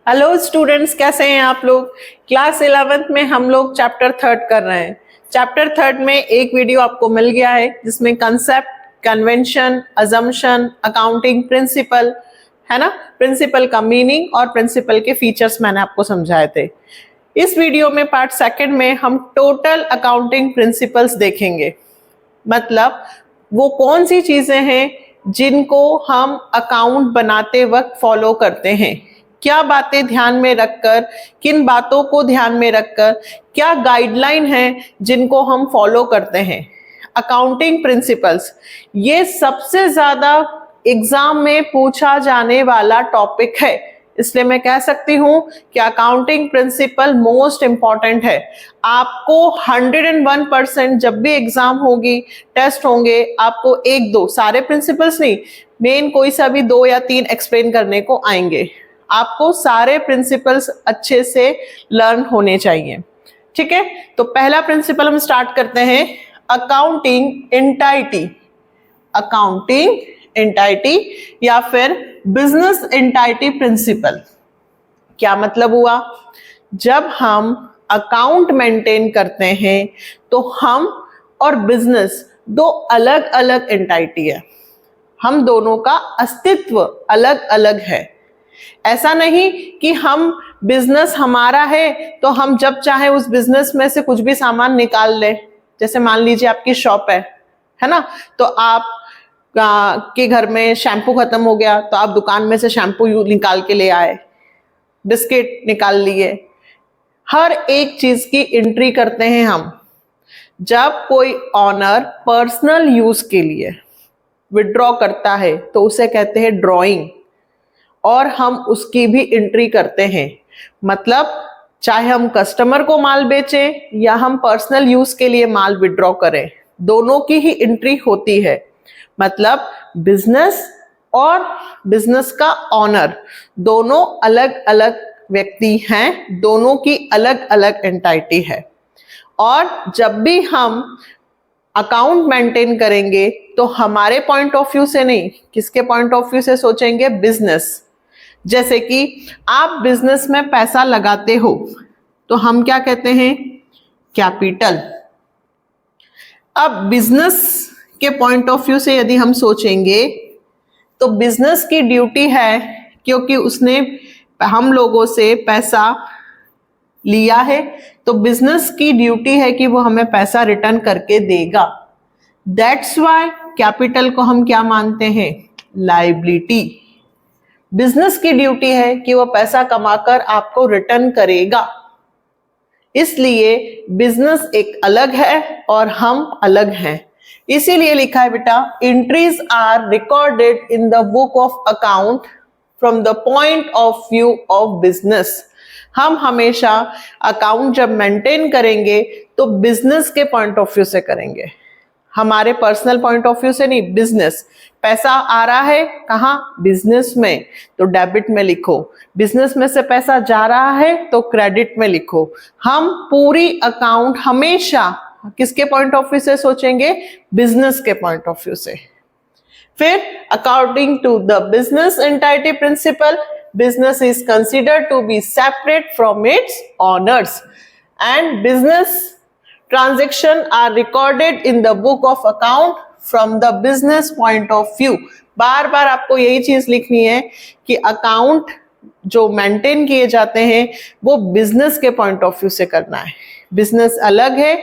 Hello students, कैसे हैं आप लोग। क्लास 11th में हम लोग चैप्टर 3 कर रहे हैं। चैप्टर 3 में एक वीडियो आपको मिल गया है जिसमें concept, convention, assumption, accounting principle है ना। प्रिंसिपल का मीनिंग और प्रिंसिपल के फीचर्स मैंने आपको समझाए थे। इस वीडियो में पार्ट 2 में हम टोटल अकाउंटिंग प्रिंसिपल्स देखेंगे। मतलब वो कौन सी चीजें हैं जिनको हम अकाउंट बनाते वक्त फॉलो करते हैं, क्या बातें ध्यान में रखकर, किन बातों को ध्यान में रखकर, क्या गाइडलाइन है जिनको हम फॉलो करते हैं। अकाउंटिंग प्रिंसिपल्स ये सबसे ज्यादा एग्जाम में पूछा जाने वाला टॉपिक है, इसलिए मैं कह सकती हूं कि अकाउंटिंग प्रिंसिपल मोस्ट इंपॉर्टेंट है। आपको 101% जब भी एग्जाम होगी, टेस्ट होंगे, आपको एक दो, सारे प्रिंसिपल्स नहीं, मेन कोई सा भी 2 या 3 एक्सप्लेन करने को आएंगे। आपको सारे प्रिंसिपल्स अच्छे से लर्न होने चाहिए, ठीक है। तो पहला प्रिंसिपल हम स्टार्ट करते हैं, अकाउंटिंग एंटाइटी। अकाउंटिंग एंटाइटी या फिर बिजनेस एंटाइटी प्रिंसिपल। क्या मतलब हुआ, जब हम अकाउंट मेंटेन करते हैं तो हम और बिजनेस दो अलग अलग एंटाइटी है, हम दोनों का अस्तित्व अलग अलग है। ऐसा नहीं कि हम बिजनेस हमारा है तो हम जब चाहे उस बिजनेस में से कुछ भी सामान निकाल लें। जैसे मान लीजिए आपकी शॉप है ना, तो आप के घर में शैम्पू खत्म हो गया तो आप दुकान में से शैम्पू निकाल के ले आए, बिस्किट निकाल लिए, हर एक चीज की एंट्री करते हैं हम। जब कोई ऑनर पर्सनल यूज के लिए विड्रॉ करता है तो उसे कहते हैं ड्रॉइंग, और हम उसकी भी एंट्री करते हैं। मतलब चाहे हम कस्टमर को माल बेचें या हम पर्सनल यूज के लिए माल विड्रॉ करें, दोनों की ही एंट्री होती है। मतलब बिजनेस और बिजनेस का ऑनर दोनों अलग अलग व्यक्ति हैं, दोनों की अलग अलग एंटाइटी है। और जब भी हम अकाउंट मेंटेन करेंगे तो हमारे पॉइंट ऑफ व्यू से नहीं, किसके पॉइंट ऑफ व्यू से सोचेंगे, बिजनेस। जैसे कि आप बिजनेस में पैसा लगाते हो तो हम क्या कहते हैं, कैपिटल। अब बिजनेस के पॉइंट ऑफ व्यू से यदि हम सोचेंगे तो बिजनेस की ड्यूटी है, क्योंकि उसने हम लोगों से पैसा लिया है तो बिजनेस की ड्यूटी है कि वो हमें पैसा रिटर्न करके देगा। दैट्स व्हाई कैपिटल को हम क्या मानते हैं, लायबिलिटी। बिजनेस की ड्यूटी है कि वो पैसा कमाकर आपको रिटर्न करेगा, इसलिए बिजनेस एक अलग है और हम अलग हैं। इसीलिए लिखा है बेटा, entries are recorded in the book of account from the point of view of business. हम हमेशा अकाउंट जब मेंटेन करेंगे तो बिजनेस के पॉइंट ऑफ व्यू से करेंगे, हमारे पर्सनल पॉइंट ऑफ व्यू से नहीं। बिजनेस, पैसा आ रहा है कहाँ, बिजनेस में, तो डेबिट में लिखो। बिजनेस में से पैसा जा रहा है तो क्रेडिट में लिखो। हम पूरी अकाउंट हमेशा किसके पॉइंट ऑफ व्यू से सोचेंगे, बिजनेस के पॉइंट ऑफ व्यू से। फिर according to the business entity principle, business is considered to be separate from its owners and business transaction are recorded in the book of account from the business point of view। बार बार आपको यही चीज लिखनी है कि account जो maintain किए जाते हैं वो बिजनेस के पॉइंट ऑफ व्यू से करना है। बिजनेस अलग है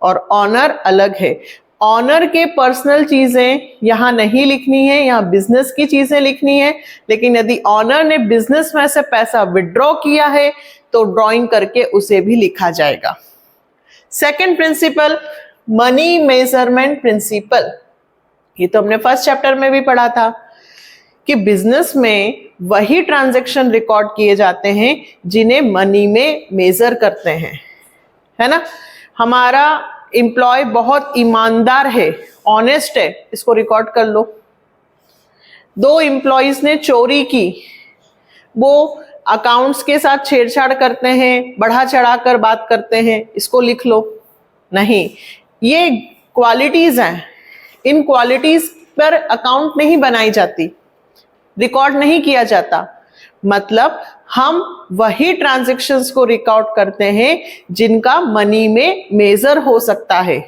और ऑनर अलग है। ऑनर के पर्सनल चीजें यहां नहीं लिखनी है, यहां बिजनेस की चीजें लिखनी है। लेकिन यदि ऑनर ने बिजनेस में से पैसा विड्रॉ किया है तो ड्रॉइंग करके उसे भी लिखा जाएगा। Second principle, money measurement principle. ये तो हमने फर्स्ट चैप्टर में भी पढ़ा था कि बिजनेस में वही ट्रांजैक्शन रिकॉर्ड किए जाते हैं जिन्हें मनी में मेजर करते हैं, है ना। हमारा एम्प्लॉय बहुत ईमानदार है, ऑनेस्ट है, इसको रिकॉर्ड कर लो। 2 एम्प्लॉयज ने चोरी की, वो अकाउंट्स के साथ छेड़छाड़ करते हैं, बढ़ा चढ़ाकर बात करते हैं, इसको लिख लो। नहीं, ये क्वालिटीज हैं, इन क्वालिटीज पर अकाउंट नहीं बनाई जाती, रिकॉर्ड नहीं किया जाता। मतलब हम वही ट्रांजैक्शंस को रिकॉर्ड करते हैं जिनका मनी में मेजर हो सकता है।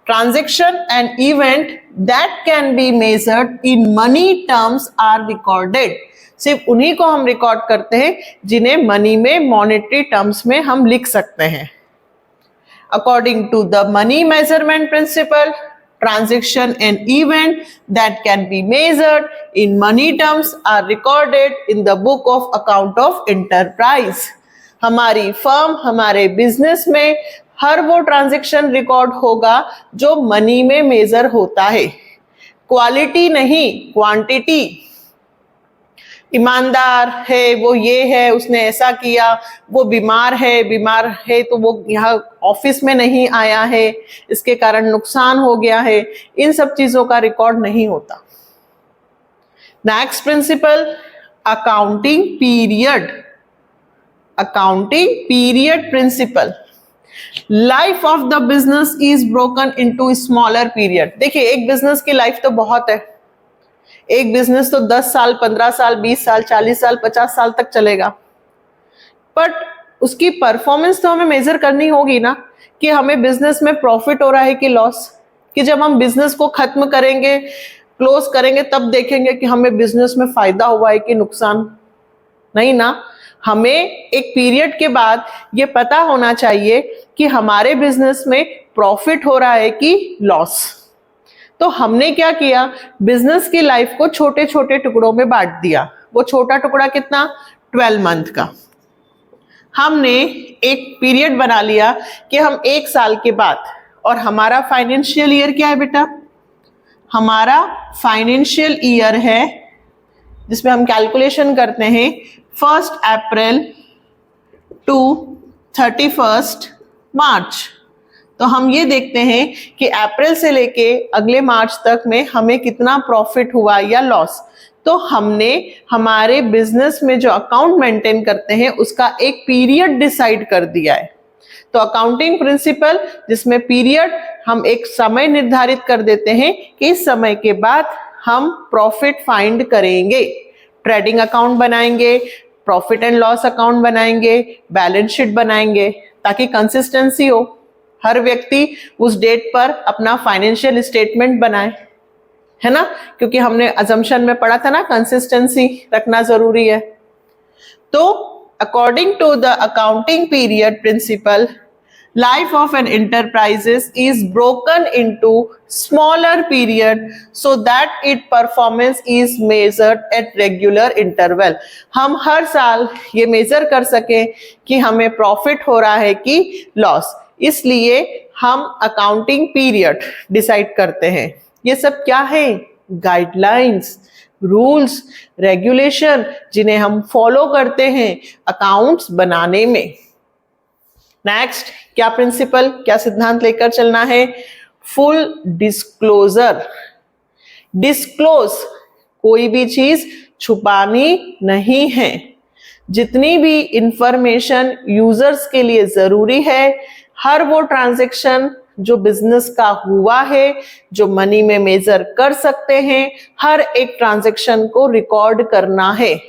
Transaction and event that can be measured in money terms are recorded. सिर्फ उन्हीं को हम रिकॉर्ड करते हैं जिन्हें मनी में, मॉनेटरी टर्म्स में हम लिख सकते हैं। According to the money measurement principle, transaction and event that can be measured in money terms are recorded in the book of account of enterprise। हमारी फर्म, हमारे बिजनेस में हर वो ट्रांजैक्शन रिकॉर्ड होगा जो मनी में मेजर होता है, quality नहीं, क्वांटिटी। ईमानदार है, वो ये है, उसने ऐसा किया, वो बीमार है तो वो यहाँ ऑफिस में नहीं आया है, इसके कारण नुकसान हो गया है, इन सब चीजों का रिकॉर्ड नहीं होता। Next principle, accounting period. Accounting period principle, life of the business is broken into smaller period. देखिए, एक बिजनेस की लाइफ तो बहुत है, एक बिजनेस तो 10 साल, 15 साल, 20 साल, 40 साल, 50 साल तक चलेगा, बट उसकी परफॉर्मेंस तो हमें मेजर करनी होगी ना, कि हमें बिजनेस में प्रॉफिट हो रहा है कि लॉस। कि जब हम बिजनेस को खत्म करेंगे, क्लोज करेंगे, तब देखेंगे कि हमें बिजनेस में फायदा हुआ है कि नुकसान। नहीं ना, हमें एक पीरियड के बाद ये पता होना चाहिए कि हमारे बिजनेस में प्रॉफिट हो रहा है कि लॉस। तो हमने क्या किया, बिजनेस की लाइफ को छोटे छोटे टुकड़ों में बांट दिया। वो छोटा टुकड़ा कितना, 12 मंथ का। हमने एक पीरियड बना लिया कि हम 1 साल के बाद, और हमारा फाइनेंशियल ईयर क्या है बेटा, हमारा फाइनेंशियल ईयर है जिसमें हम कैलकुलेशन करते हैं 1 अप्रैल टू 31 मार्च। तो हम ये देखते हैं कि अप्रैल से लेके अगले मार्च तक में हमें कितना प्रॉफिट हुआ या लॉस। तो हमने हमारे बिजनेस में जो अकाउंट मेंटेन करते हैं उसका एक पीरियड डिसाइड कर दिया है। तो अकाउंटिंग प्रिंसिपल, जिसमें पीरियड, हम एक समय निर्धारित कर देते हैं कि इस समय के बाद हम प्रॉफिट फाइंड करेंगे, ट्रेडिंग अकाउंट बनाएंगे, प्रॉफिट एंड लॉस अकाउंट बनाएंगे, बैलेंस शीट बनाएंगे, ताकि कंसिस्टेंसी हो, हर व्यक्ति उस डेट पर अपना फाइनेंशियल स्टेटमेंट बनाए, है ना, क्योंकि हमने अजम्पशन में पढ़ा था ना, कंसिस्टेंसी रखना जरूरी है। तो according to the accounting period principle, life of an enterprises is broken into smaller period so that its performance is measured at regular interval। हम हर साल ये मेजर कर सकें कि हमें प्रॉफिट हो रहा है कि लॉस, इसलिए हम अकाउंटिंग पीरियड डिसाइड करते हैं। ये सब क्या है, गाइडलाइंस, रूल्स, रेगुलेशन, जिन्हें हम फॉलो करते हैं अकाउंट्स बनाने में। नेक्स्ट, क्या प्रिंसिपल, क्या सिद्धांत लेकर चलना है, फुल डिस्क्लोजर। डिस्क्लोज, कोई भी चीज छुपानी नहीं है। जितनी भी इंफॉर्मेशन यूजर्स के लिए जरूरी है, हर वो ट्रांजैक्शन जो बिजनेस का हुआ है, जो मनी में मेजर कर सकते हैं, हर एक ट्रांजैक्शन को रिकॉर्ड करना है,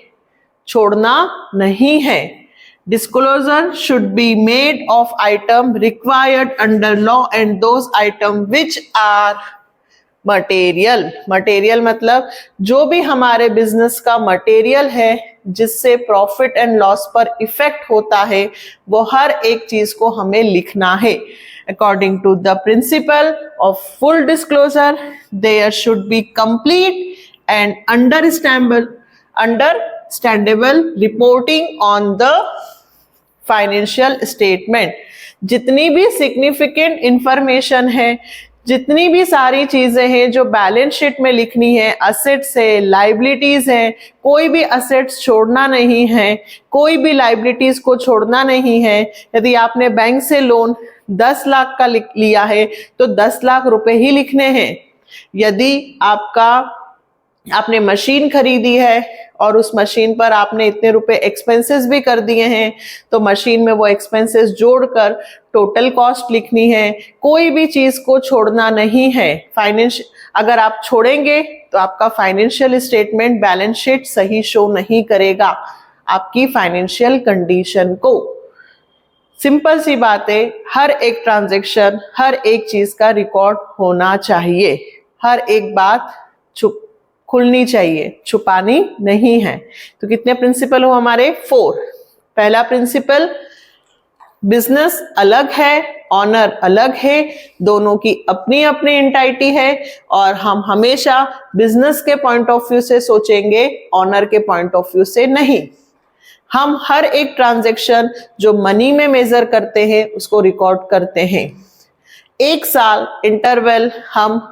छोड़ना नहीं है। Disclosure should be made of item required under law and those item which are material। Material मतलब जो भी हमारे बिजनेस का मटेरियल है, जिससे प्रॉफिट एंड लॉस पर इफेक्ट होता है, वो हर एक चीज को हमें लिखना है। According to the principle of full disclosure, there should be complete and understandable reporting on the financial statement. जितनी भी सिग्निफिकेंट इंफॉर्मेशन है, जितनी भी सारी चीजें हैं जो बैलेंस शीट में लिखनी है, असेट्स है, लाइबिलिटीज है, कोई भी असेट्स छोड़ना नहीं है, कोई भी लाइबिलिटीज को छोड़ना नहीं है। यदि आपने बैंक से लोन 10 लाख का लिया है तो 10 लाख रुपए ही लिखने हैं। यदि आपका आपने मशीन खरीदी है और उस मशीन पर आपने इतने रुपए एक्सपेंसेस भी कर दिए हैं, तो मशीन में वो एक्सपेंसेस जोड़कर टोटल कॉस्ट लिखनी है। कोई भी चीज को छोड़ना नहीं है। अगर आप छोड़ेंगे तो आपका फाइनेंशियल स्टेटमेंट, बैलेंस शीट सही शो नहीं करेगा आपकी फाइनेंशियल कंडीशन को। सिंपल सी बात है, हर एक ट्रांजैक्शन, हर एक चीज का रिकॉर्ड होना चाहिए। हर एक बात खुलनी चाहिए, छुपानी नहीं है। तो कितने प्रिंसिपल हो हमारे? 4। पहला प्रिंसिपल, बिजनेस अलग है, ऑनर अलग है, दोनों की अपनी अपनी एंटाइटी है और हम हमेशा बिजनेस के पॉइंट ऑफ व्यू से सोचेंगे, ऑनर के पॉइंट ऑफ व्यू से नहीं। हम हर एक ट्रांजैक्शन जो मनी में मेजर करते हैं उसको रिकॉर्ड करते हैं। 1 साल इंटरवल हम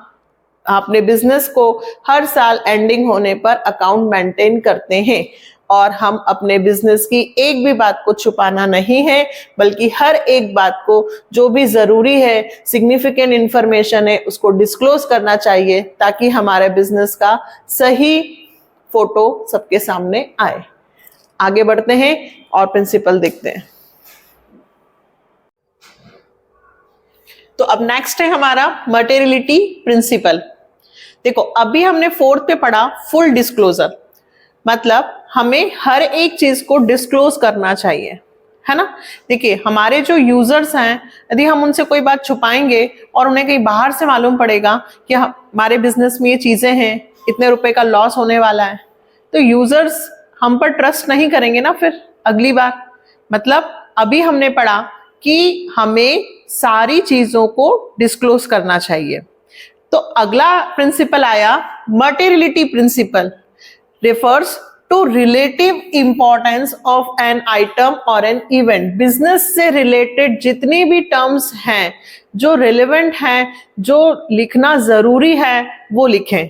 अपने बिजनेस को हर साल एंडिंग होने पर अकाउंट मेंटेन करते हैं और हम अपने बिजनेस की एक भी बात को छुपाना नहीं है, बल्कि हर एक बात को, जो भी जरूरी है, सिग्निफिकेंट इंफॉर्मेशन है, उसको डिस्क्लोज करना चाहिए ताकि हमारे बिजनेस का सही फोटो सबके सामने आए। आगे बढ़ते हैं और प्रिंसिपल देखते हैं। तो अब नेक्स्ट है हमारा मटेरियलिटी प्रिंसिपल। देखो, अभी हमने 4th पे पढ़ा फुल डिस्क्लोजर, मतलब हमें हर एक चीज को डिस्क्लोज करना चाहिए, है ना। देखिए, हमारे जो यूजर्स हैं, यदि हम उनसे कोई बात छुपाएंगे और उन्हें कहीं बाहर से मालूम पड़ेगा कि हमारे बिजनेस में ये चीजें हैं, इतने रुपए का लॉस होने वाला है, तो यूजर्स हम पर ट्रस्ट नहीं करेंगे ना फिर अगली बार। मतलब अभी हमने पढ़ा कि हमें सारी चीजों को डिस्क्लोज करना चाहिए। तो अगला प्रिंसिपल आया materiality principle, refers to relative importance of an item और एन इवेंट। बिजनेस से रिलेटेड जितनी भी टर्म्स हैं जो रिलेवेंट हैं, जो लिखना जरूरी है, वो लिखें।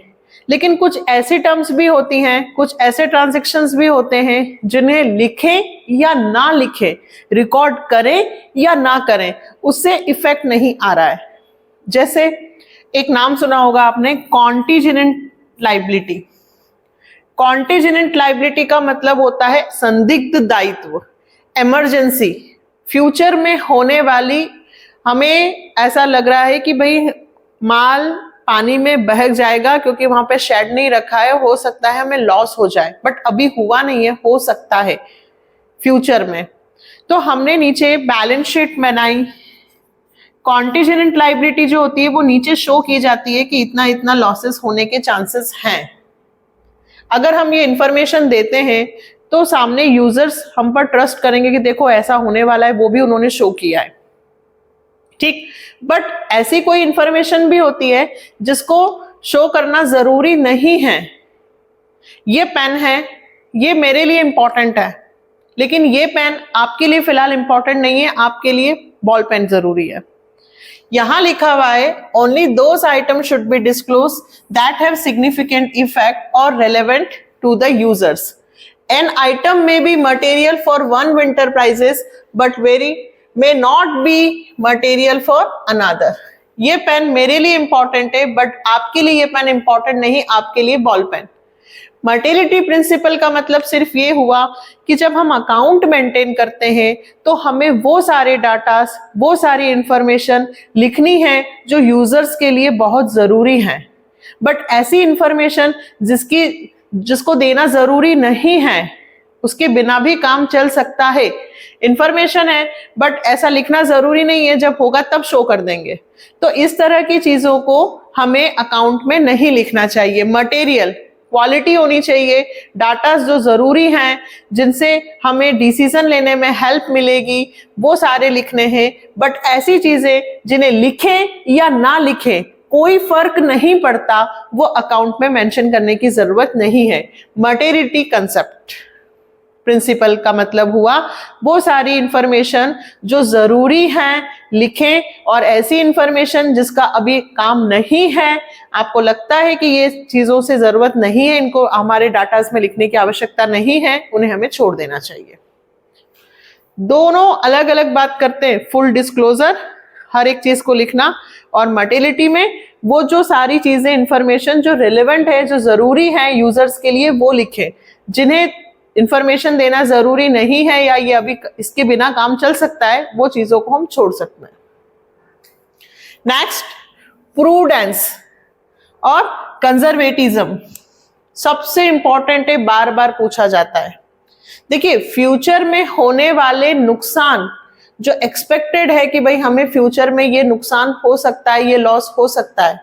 लेकिन कुछ ऐसी टर्म्स भी होती हैं, कुछ ऐसे ट्रांजैक्शंस भी होते हैं जिन्हें लिखें या ना लिखें, रिकॉर्ड करें या ना करें, उससे इफेक्ट नहीं आ रहा है। जैसे एक नाम सुना होगा आपने, कॉन्टीजेंट लायबिलिटी। कॉन्टीजेंट लायबिलिटी का मतलब होता है संदिग्ध दायित्व, इमरजेंसी, फ्यूचर में होने वाली, हमें ऐसा लग रहा है कि भाई माल पानी में बह जाएगा क्योंकि वहां पे शेड नहीं रखा है, हो सकता है हमें लॉस हो जाए, बट अभी हुआ नहीं है, हो सकता है फ्यूचर में। तो हमने नीचे बैलेंस शीट बनाई। कॉन्टीजेंट लायबिलिटी जो होती है वो नीचे शो की जाती है कि इतना इतना लॉसेस होने के चांसेस हैं। अगर हम ये इंफॉर्मेशन देते हैं तो सामने यूजर्स हम पर ट्रस्ट करेंगे कि देखो ऐसा होने वाला है, वो भी उन्होंने शो किया है, ठीक। बट ऐसी कोई इंफॉर्मेशन भी होती है जिसको शो करना जरूरी नहीं है। ये पेन है, ये मेरे लिए इंपॉर्टेंट है, लेकिन ये पेन आपके लिए फिलहाल इंपॉर्टेंट नहीं है, आपके लिए बॉल पेन जरूरी है। यहां लिखा हुआ है only those items should be disclose that have significant effect और relevant to the users. An item may be material for one winter prices but may not be material for another। ये pen मेरे लिए important है but आपके लिए ये pen important नहीं, आपके लिए बॉल पेन। मटेरियलिटी प्रिंसिपल का मतलब सिर्फ ये हुआ कि जब हम अकाउंट मेंटेन करते हैं तो हमें वो सारे डाटा, वो सारी इंफॉर्मेशन लिखनी है जो यूजर्स के लिए बहुत जरूरी है। बट ऐसी इंफॉर्मेशन जिसको देना जरूरी नहीं है, उसके बिना भी काम चल सकता है। इंफॉर्मेशन है बट ऐसा लिखना जरूरी नहीं है, जब होगा तब शो कर देंगे। तो इस तरह की चीजों को हमें अकाउंट में नहीं लिखना चाहिए। मटेरियल क्वालिटी होनी चाहिए, डाटा जो जरूरी हैं, जिनसे हमें डिसीजन लेने में हेल्प मिलेगी, वो सारे लिखने हैं। बट ऐसी चीजें जिन्हें लिखें या ना लिखें कोई फर्क नहीं पड़ता, वो अकाउंट में मेंशन करने की जरूरत नहीं है। मटेरियलिटी कंसेप्ट प्रिंसिपल का मतलब हुआ वो सारी इंफॉर्मेशन जो जरूरी है लिखें, और ऐसी इंफॉर्मेशन जिसका अभी काम नहीं है, आपको लगता है कि ये चीजों से जरूरत नहीं है, इनको हमारे डाटास में लिखने की आवश्यकता नहीं है, उन्हें हमें छोड़ देना चाहिए। दोनों अलग अलग बात करते हैं, फुल डिस्क्लोजर हर एक चीज को लिखना, और मर्टेलिटी में वो जो सारी चीजें इंफॉर्मेशन जो रिलेवेंट है, जो जरूरी है यूजर्स के लिए, वो लिखे। जिन्हें इंफॉर्मेशन देना जरूरी नहीं है या ये अभी इसके बिना काम चल सकता है, वो चीजों को हम छोड़ सकते हैं। नेक्स्ट, प्रूडेंस और कंजर्वेटिज्म सबसे इंपॉर्टेंट है, बार बार पूछा जाता है। देखिए, फ्यूचर में होने वाले नुकसान जो एक्सपेक्टेड है कि भाई हमें फ्यूचर में ये नुकसान हो सकता है, ये लॉस हो सकता है,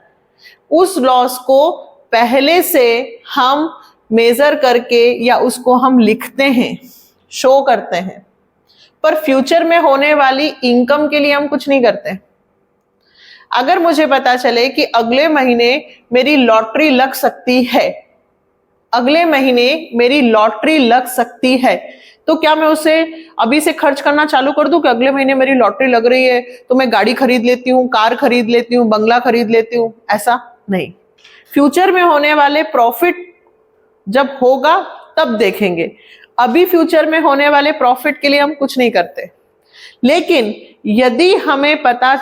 उस लॉस को पहले से हम मेजर करके या उसको हम लिखते हैं, शो करते हैं। पर फ्यूचर में होने वाली इनकम के लिए हम कुछ नहीं करते। अगर मुझे पता चले कि अगले महीने मेरी लॉटरी लग सकती है, अगले महीने मेरी लॉटरी लग सकती है, तो क्या मैं उसे अभी से खर्च करना चालू कर दूं कि अगले महीने मेरी लॉटरी लग रही है तो मैं गाड़ी खरीद लेती हूँ, कार खरीद लेती हूँ, बंगला खरीद लेती हूँ? ऐसा नहीं। फ्यूचर में होने वाले प्रॉफिट जब होगा तब देखेंगे। अभी फ्यूचर में होने वाले प्रॉफिट के लिए हम कुछ नहीं करते। लेकिन यदि हमें पता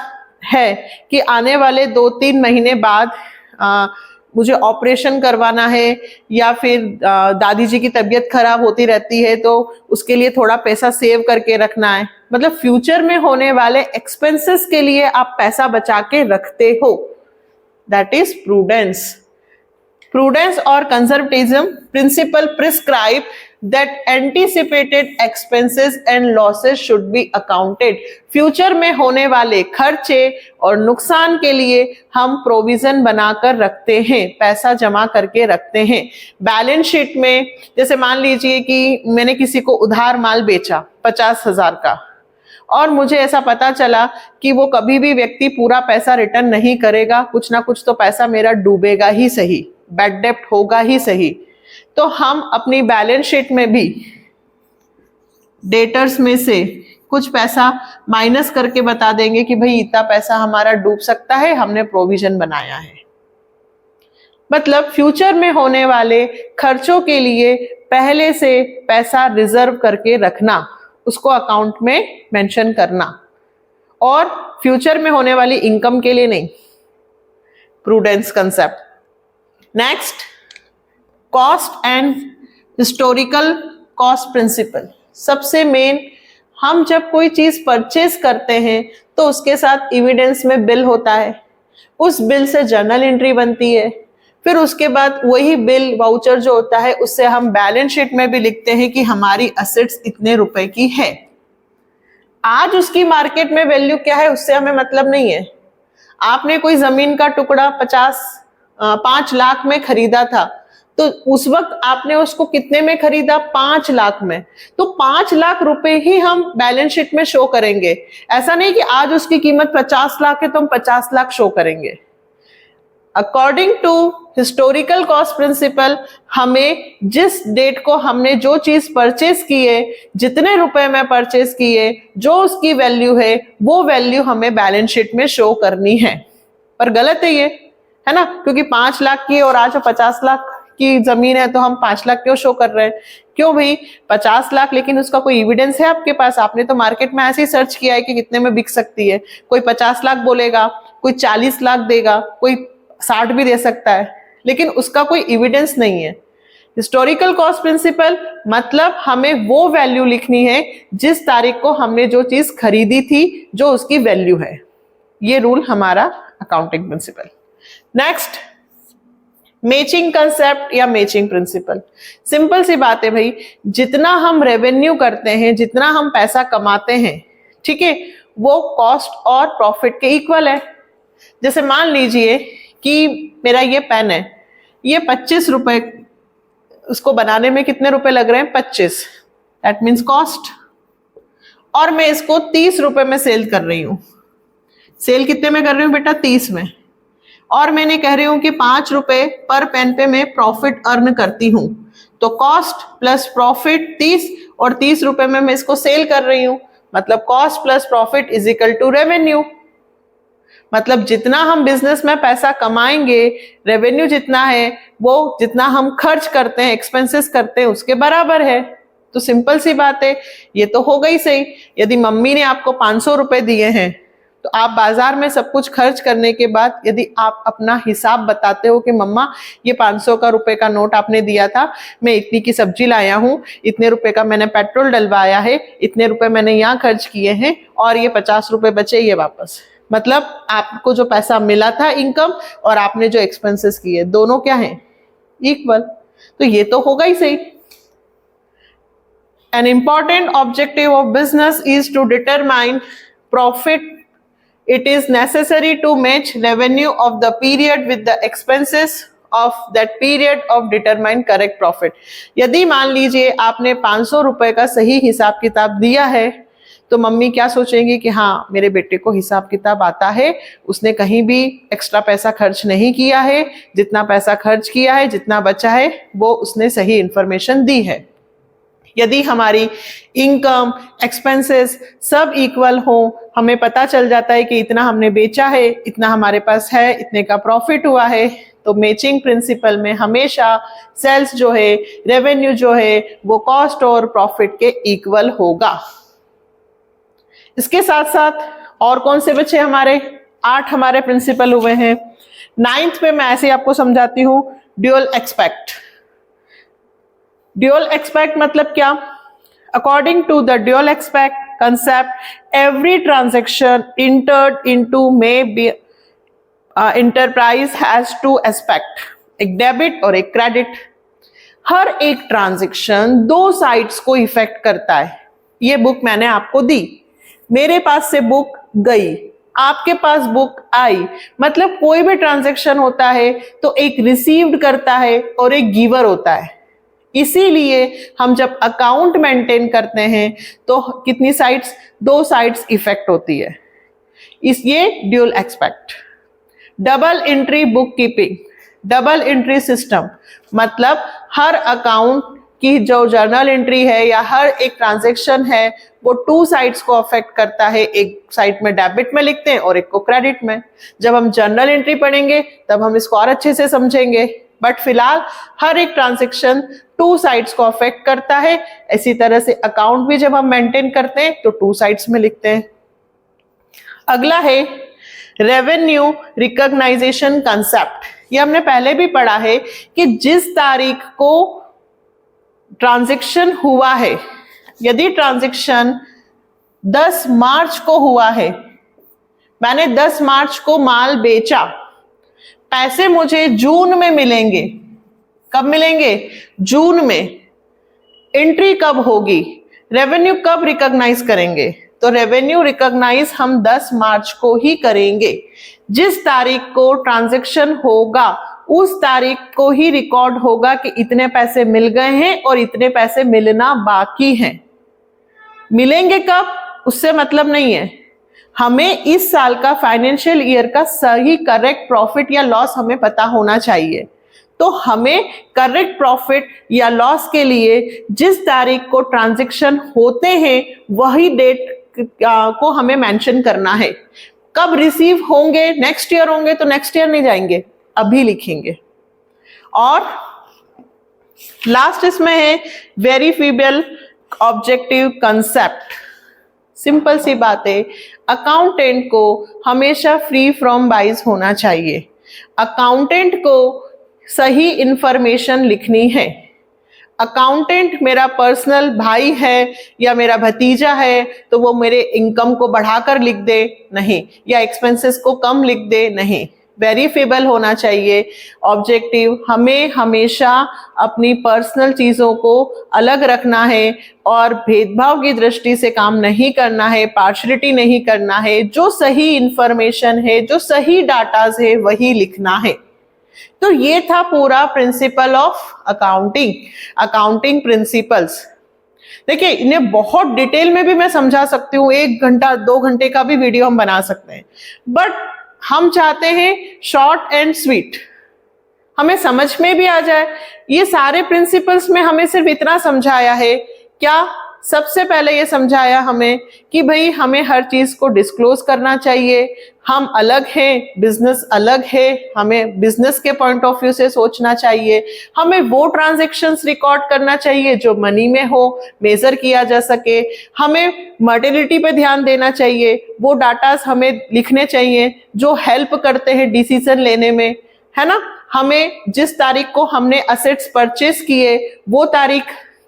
है कि आने वाले 2-3 महीने बाद मुझे ऑपरेशन करवाना है या फिर दादी जी की तबीयत खराब होती रहती है, तो उसके लिए थोड़ा पैसा सेव करके रखना है, मतलब फ्यूचर में होने वाले एक्सपेंसेस के लिए आप पैसा बचा के रखते हो, that is prudence. Prudence or conservatism principle prescribe that anticipated expenses and losses should be accounted. Future में होने वाले खर्चे और नुकसान के लिए हम प्रोविजन बनाकर रखते हैं, पैसा जमा करके रखते हैं। बैलेंस शीट में जैसे मान लीजिए कि मैंने किसी को उधार माल बेचा 50,000 का, और मुझे ऐसा पता चला कि वो कभी भी व्यक्ति पूरा पैसा रिटर्न नहीं करेगा, कुछ ना कुछ तो पैसा मेरा डूबेगा ही सही, बैड डेप्ट होगा ही सही, तो हम अपनी बैलेंस शीट में भी डेटर्स में से कुछ पैसा माइनस करके बता देंगे कि भाई इतना पैसा हमारा डूब सकता है, हमने प्रोविजन बनाया है। मतलब फ्यूचर में होने वाले खर्चों के लिए पहले से पैसा रिजर्व करके रखना, उसको अकाउंट में मेंशन करना, और फ्यूचर में होने वाली इनकम के लिए नहीं। Prudence concept. Next, cost and historical cost principle. सबसे मेन, हम जब कोई चीज परचेज करते हैं तो उसके साथ एविडेंस में बिल होता है, उस बिल से जर्नल एंट्री बनती है, फिर उसके बाद वही बिल वाउचर जो होता है उससे हम बैलेंस शीट में भी लिखते हैं कि हमारी असेट्स इतने रुपए की है। आज उसकी मार्केट में वैल्यू क्या है उससे हमें मतलब नहीं है। आपने कोई जमीन का टुकड़ा 5 लाख में खरीदा था, तो उस वक्त आपने उसको कितने में खरीदा? 5 लाख में। तो 5 लाख रुपए ही हम बैलेंस शीट में शो करेंगे। ऐसा नहीं कि आज उसकी कीमत 50 लाख है तो हम 50 लाख शो करेंगे। According to historical cost principle, हमें जिस डेट को हमने जो चीज परचेज की है, जितने रुपए में परचेज की है, जो उसकी वैल्यू है, वो वैल्यू हमें बैलेंस शीट में शो करनी है। पर गलत है ये, है ना, क्योंकि 5 लाख की और आज 50 लाख की जमीन है तो हम 5 लाख क्यों शो कर रहे हैं? क्यों भाई 50 लाख, लेकिन उसका कोई एविडेंस है आपके पास? आपने तो मार्केट में ऐसे ही सर्च किया है कि कितने में बिक सकती है। कोई 50 लाख बोलेगा, कोई 40 लाख देगा, कोई 60 भी दे सकता है, लेकिन उसका कोई एविडेंस नहीं है। हिस्टोरिकल कॉस्ट प्रिंसिपल मतलब हमें वो वैल्यू लिखनी है जिस तारीख को हमने जो चीज खरीदी थी, जो उसकी वैल्यू है। ये रूल हमारा accounting principle. Next, matching concept या मैचिंग प्रिंसिपल। सिंपल सी बात है भाई, जितना हम रेवेन्यू करते हैं, जितना हम पैसा कमाते हैं, ठीक है, वो कॉस्ट और प्रॉफिट के इक्वल है। जैसे मान लीजिए कि मेरा ये पेन है, ये 25 रुपए, उसको बनाने में कितने रुपए लग रहे हैं? 25, दैट मीन्स कॉस्ट। और मैं इसको 30 रुपए में सेल कर रही हूं। सेल कितने में कर रही हूं बेटा? 30 में। और मैंने कह रही हूं कि 5 रुपए पर पेन पे मैं प्रॉफिट अर्न करती हूं, तो कॉस्ट प्लस प्रॉफिट 30, और 30 रुपए में मैं इसको सेल कर रही हूं, मतलब cost plus profit is equal to revenue. मतलब जितना हम बिजनेस में पैसा कमाएंगे, रेवेन्यू जितना है वो जितना हम खर्च करते हैं, एक्सपेंसेस करते हैं, उसके बराबर है। तो सिंपल सी बात है, ये तो हो गई सही। यदि मम्मी ने आपको 500 रुपए दिए हैं तो आप बाजार में सब कुछ खर्च करने के बाद यदि आप अपना हिसाब बताते हो कि मम्मा ये 500 का रुपए का नोट आपने दिया था, मैं इतनी की सब्जी लाया हूँ, इतने रुपए का मैंने पेट्रोल डलवाया है, इतने रुपए मैंने यहाँ खर्च किए हैं और ये 50 रुपए बचे ये वापस, मतलब आपको जो पैसा मिला था इनकम और आपने जो एक्सपेंसेस किए दोनों क्या है, इक्वल। तो ये तो होगा ही सही। An important objective of business is to determine profit. It is necessary to match revenue of the period with the expenses of that period of determine correct profit. यदि मान लीजिए आपने 500 रुपए का सही हिसाब किताब दिया है तो मम्मी क्या सोचेंगी कि हाँ मेरे बेटे को हिसाब किताब आता है, उसने कहीं भी एक्स्ट्रा पैसा खर्च नहीं किया है, जितना पैसा खर्च किया है जितना बचा है वो उसने सही इंफॉर्मेशन दी है। यदि हमारी इनकम एक्सपेंसेस सब इक्वल हो, हमें पता चल जाता है कि इतना हमने बेचा है, इतना हमारे पास है, इतने का प्रॉफिट हुआ है, तो मैचिंग प्रिंसिपल में हमेशा सेल्स जो है, रेवेन्यू जो है वो कॉस्ट और प्रॉफिट के इक्वल होगा। इसके साथ साथ और कौन से बचे हमारे 8 हमारे प्रिंसिपल हुए हैं। 9th पे मैं ऐसे आपको समझाती हूँ, ड्यूअल एक्सपेक्ट। ड्यूअल एक्सपेक्ट मतलब क्या? According to the dual aspect concept every transaction entered into may be enterprise has two aspect, एक डेबिट और एक क्रेडिट। हर एक ट्रांजेक्शन 2 साइड्स को इफेक्ट करता है। ये बुक मैंने आपको दी, मेरे पास से बुक गई, आपके पास बुक आई, मतलब कोई भी ट्रांजेक्शन होता है तो एक रिसीव्ड करता है और एक गिवर होता है। इसीलिए हम जब अकाउंट मेंटेन करते हैं तो कितनी साइड्स? 2 साइड्स इफेक्ट होती है। ये dual expect. Double entry book keeping, double entry system, मतलब हर अकाउंट की जो जर्नल एंट्री है या हर एक ट्रांजैक्शन है वो 2 साइड्स को अफेक्ट करता है। एक साइड में डेबिट में लिखते हैं और एक को क्रेडिट में। जब हम जर्नल एंट्री पढ़ेंगे तब हम इसको और अच्छे से समझेंगे, बट फिलहाल हर एक ट्रांजैक्शन 2 साइड्स को अफेक्ट करता है। इसी तरह से अकाउंट भी जब हम मेंटेन करते हैं तो 2 साइड्स में लिखते हैं। अगला है रेवेन्यू रिकॉग्नाइजेशन कंसेप्ट। ये हमने पहले भी पढ़ा है कि जिस तारीख को ट्रांजैक्शन हुआ है, यदि ट्रांजैक्शन 10 मार्च को हुआ है, मैंने 10 मार्च को माल बेचा, पैसे मुझे जून में मिलेंगे। कब मिलेंगे? जून में। एंट्री कब होगी? रेवेन्यू कब रिकॉग्नाइज करेंगे? तो रेवेन्यू रिकॉग्नाइज हम 10 मार्च को ही करेंगे। जिस तारीख को ट्रांजैक्शन होगा उस तारीख को ही रिकॉर्ड होगा कि इतने पैसे मिल गए हैं और इतने पैसे मिलना बाकी हैं। मिलेंगे कब उससे मतलब नहीं है, हमें इस साल का फाइनेंशियल ईयर का सही करेक्ट प्रॉफिट या लॉस हमें पता होना चाहिए। तो हमें करेक्ट प्रॉफिट या लॉस के लिए जिस तारीख को ट्रांजैक्शन होते हैं वही डेट को हमें मेंशन करना है। कब रिसीव होंगे? नेक्स्ट ईयर होंगे तो नेक्स्ट ईयर नहीं जाएंगे, अभी लिखेंगे। और लास्ट इसमें है वेरीफिएबल ऑब्जेक्टिव कंसेप्ट। सिंपल सी बात है, अकाउंटेंट को हमेशा फ्री फ्रॉम बाइस होना चाहिए। अकाउंटेंट को सही इंफॉर्मेशन लिखनी है। अकाउंटेंट मेरा पर्सनल भाई है या मेरा भतीजा है तो वो मेरे इनकम को बढ़ाकर लिख दे नहीं, या एक्सपेंसेस को कम लिख दे नहीं। वेरीफेबल होना चाहिए ऑब्जेक्टिव। हमें हमेशा अपनी पर्सनल चीजों को अलग रखना है और भेदभाव की दृष्टि से काम नहीं करना है, पार्शलिटी नहीं करना है। जो सही इंफॉर्मेशन है, जो सही डाटाज है वही लिखना है। तो ये था पूरा प्रिंसिपल ऑफ अकाउंटिंग प्रिंसिपल्स। देखिए इन्हें बहुत डिटेल में भी मैं समझा सकती हूँ, 1 घंटा 2 घंटे का भी वीडियो हम बना सकते हैं, बट हम चाहते हैं शॉर्ट एंड स्वीट, हमें समझ में भी आ जाए। ये सारे प्रिंसिपल्स में हमें सिर्फ इतना समझाया है, क्या सबसे पहले ये समझाया हमें कि भाई हमें हर चीज को डिस्क्लोज करना चाहिए, हम अलग हैं, बिजनेस अलग है, हमें बिजनेस के पॉइंट ऑफ व्यू से सोचना चाहिए, हमें वो ट्रांजैक्शंस रिकॉर्ड करना चाहिए जो मनी में हो, मेजर किया जा सके, हमें मॉर्टेलिटी पे ध्यान देना चाहिए, वो डाटास हमें लिखने चाहिए जो हेल्प करते हैं डिसीजन लेने में, है ना। हमें जिस तारीख को हमने असेट्स परचेस किए वो तारीख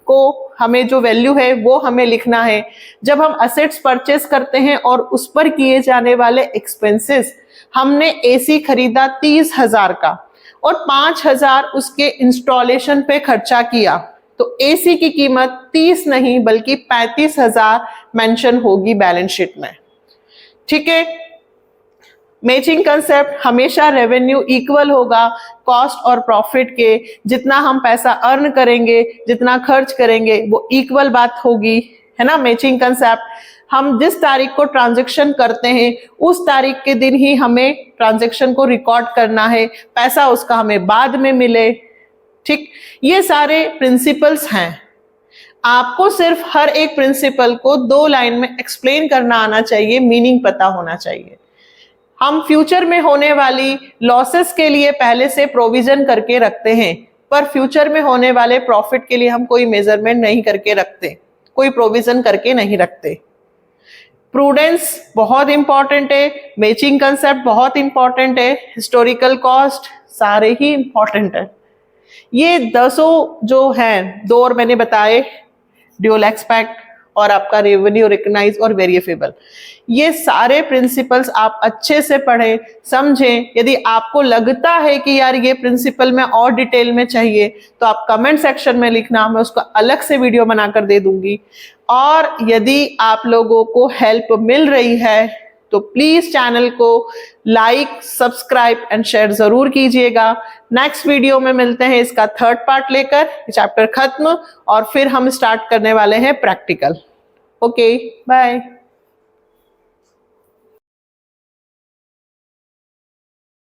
को हमें जो वैल्यू है वो हमें लिखना है। जब हम असेट्स परचेस करते हैं और उस पर किए जाने वाले एक्सपेंसेस, हमने एसी खरीदा 30,000 का और 5,000 उसके इंस्टॉलेशन पे खर्चा किया, तो एसी की कीमत 30 नहीं बल्कि 35,000 मेंशन होगी बैलेंस शीट में। ठीक है। मैचिंग कंसेप्ट, हमेशा रेवेन्यू इक्वल होगा कॉस्ट और प्रॉफिट के, जितना हम पैसा अर्न करेंगे, जितना खर्च करेंगे वो इक्वल बात होगी, है ना। मैचिंग कंसेप्ट, हम जिस तारीख को ट्रांजैक्शन करते हैं उस तारीख के दिन ही हमें ट्रांजैक्शन को रिकॉर्ड करना है, पैसा उसका हमें बाद में मिले। ठीक, ये सारे प्रिंसिपल्स हैं। आपको सिर्फ हर एक प्रिंसिपल को 2 लाइन में एक्सप्लेन करना आना चाहिए, मीनिंग पता होना चाहिए। हम फ्यूचर में होने वाली लॉसेस के लिए पहले से प्रोविजन करके रखते हैं, पर फ्यूचर में होने वाले प्रॉफिट के लिए हम कोई मेजरमेंट नहीं करके रखते, कोई प्रोविजन करके नहीं रखते। प्रूडेंस बहुत इंपॉर्टेंट है, मैचिंग कंसेप्ट बहुत इंपॉर्टेंट है, हिस्टोरिकल कॉस्ट सारे ही इंपॉर्टेंट है। ये 10 जो हैं, 2 और मैंने बताए, ड्यूअल एक्सपेक्ट और आपका रेवेन्यू रिकग्नाइज और वेरिएबल, ये सारे प्रिंसिपल्स आप अच्छे से पढ़ें, समझें। यदि आपको लगता है कि यार ये प्रिंसिपल में और डिटेल में चाहिए तो आप कमेंट सेक्शन में लिखना, मैं उसका अलग से वीडियो बनाकर दे दूंगी। और यदि आप लोगों को हेल्प मिल रही है तो प्लीज चैनल को लाइक, सब्सक्राइब एंड शेयर जरूर कीजिएगा। नेक्स्ट वीडियो में मिलते हैं इसका 3rd पार्ट लेकर, चैप्टर खत्म, और फिर हम स्टार्ट करने वाले हैं प्रैक्टिकल। Okay, bye.